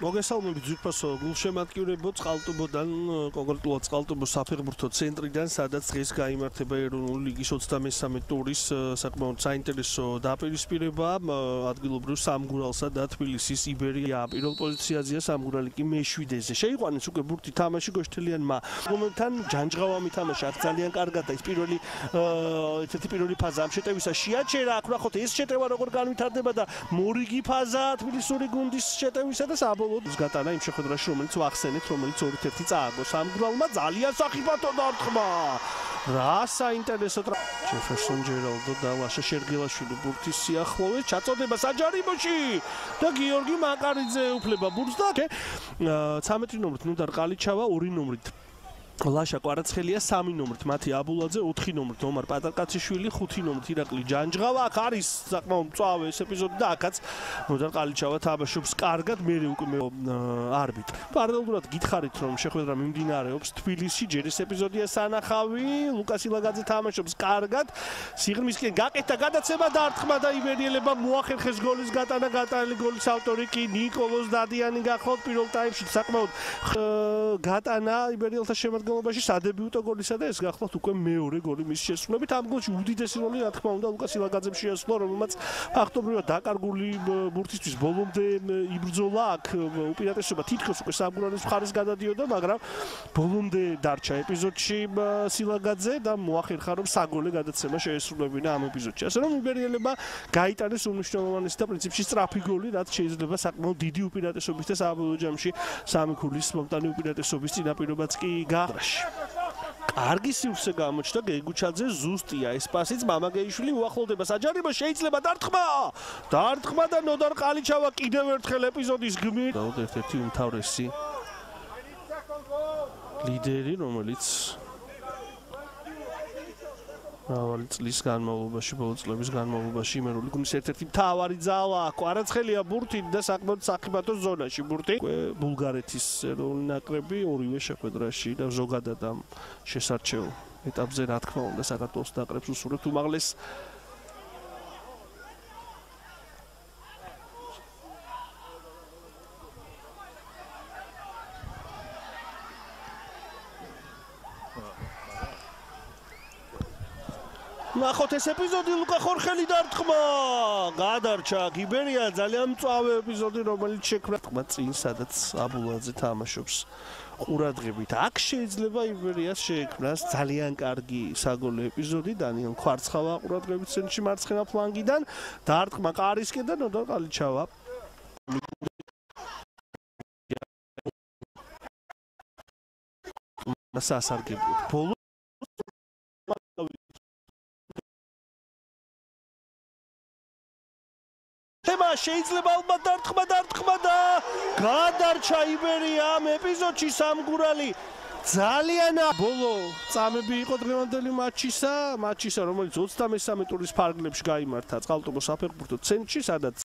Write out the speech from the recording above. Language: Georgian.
მოგესალმებით ძვირფასო გულშემატკივრებო წყალტუბოდან კონკრეტულად წყალტუბოს საფეხბურთო ცენტრიდან სადაც დღეს გაიმართება ეროვნული ლიგის 23 ტურის საკმაოდ საინტერესო დაპირისპირება ადგილობრივ სამგურალსა და თბილისის იბერია პირველ პოზიციაზეა სამგურალი კი მე-7-ზე შეიყვანეს უკვე ბურთი თამაში გოშთელიანმა მომენტთან ჯანჯღავამი თამაში აქ ძალიან კარგად და ის პირველი ფაზა ამ შეტევისა შეაჩერა აქ ვნახოთ ეს შეტევა როგორ განვითარდება და მორიგი ფაზა თბილისური გუნდის შეტევისა და საბოლოოდ გატანა იმ შეხვედრაში რომელიც ვახსენეთ რომელიც 2-1 წააგო სამგურალმა ძალიან საფეხბურთო დარტყმა რა საინტერესო ჯეფერსონ ჯერალდო და ლაშა შერგელაშვილი ბურთის სიახლოვეს ჩაწოდება საჯარიმოში და გიორგი მაკარიძე უფლება ბურთს და 13 ნომრით ნუდარ ყალიჩავა 2 ნომრით ლაშა კვარაცხელია 3 ნომრით მათი აბულაძე 4 ნომრით ომარ პატარკაციშვილი 5 ნომრით ირაკლი ჯანჯღავა აქ არის საკმაოდ მწვავე ეს ეპიზოდი და აქაც ნოდარ ყალიჩავა თამაშობს კარგად მე უკვე არბიტრი პარალელურად გითხარით რომ შეხვედრა მიმდინარეობს თბილისში ჯერ ეს ეპიზოდია სანახავი ლუკას ილაგაძე თამაშობს კარგად სიღრმისკენ გაკეთა გადაცემა დარტყმა და იბერიელებმა მოახერხეს გოლის გატანა გატანილი გოლის ავტორი კი ნიკოლოზ დადიანი გახლავთ პირველ ტაიმში საკმაოდ გატანა იბერიელთა შემადგენლობაში სადებიუტო გოლისა და ეს გახლავთ უკვე მეორე გოლი მის შესრულებით ამ გოლში უდიდესი როლი რა თქმა უნდა ლუკას ილაგაძემ შეასრულა რომელმაც ფაქტობრივად დაკარგული ბურთისთვის ბოლომდე იბრძოლა აქ უპირატესობა თითქოს უკვე სამგურალის მხარეს გადადიოდა მაგრამ ბოლომდე დარჩა ეპიზოდში სილაგაძე და მოახერხა რომ საგოლე გადაცემა შეესრულებინა ამ ეპიზოდში ასე რომ იბერიელებმა გაიტანეს უმნიშვნელოვანესი და პრინციპში სწრაფი გოლი რაც შეიძლება საკმაოდ დიდი უპირატესობით და საბოლოო ჯამში სამი ქულის მომტანი უპირატესობის წინაპირობაც კი კარგი სივრცე გამოჩნდა გეგუჩაძე ზუსტია ეს პასიც მამაგეიშვილი უახლოვდება საჯარიმო შეიძლება დარტყმა და ნოდარ ყალიჩავა კიდევ ერთხელ ეპიზოდის გმირ და ერთ-ერთი უმთავრესი ლიდერი რომელიც მრავალი წლის განმავლობაში ბოლო წლების განმავლობაში იმერული გუნდის ერთ-ერთი მთავარი ძალა კვარაცხელია ბურთით და საკმაოდ საფეხბურთო ზონაში ბურთი ბულგარეთის ეროვნული ნაკრები ორივე შეხვედრაში და ზოგადად ამ შესარჩევ ეტაპზე რა თქმა უნდა საქართველოს ნაკრებს უსურვებთ უმაღლეს ნახოთ ეს ეპიზოდი ლუკა ხორხელი დარტყმა გადარჩა იბერია ძალიან მწვავე ეპიზოდი რომელიც შექმნა წინ სადაც აბულაძე თამაშობს ყურადღებით აქ შეიძლება იბერიას შეექმნას ძალიან კარგი საგოლე ეპიზოდი დანიელ კვარცხავა ყურადღებით ცენტრში მარცხენა ფლანგიდან დარტყმა კარისკენ და ნოდარ ყალიჩავა სასარგებლოდ ბოლო შეიძლება ალბათ დარტყმა და გადარჩა იბერია ამ ეპიზოდში სამგურალი ძალიან ბოლო წამები იყო დღევანდელი მატჩისა რომელიც 23 ტურის ფარგლებში გაიმართა წყალტუბოს საფეხბურთო ცენტრში სადაც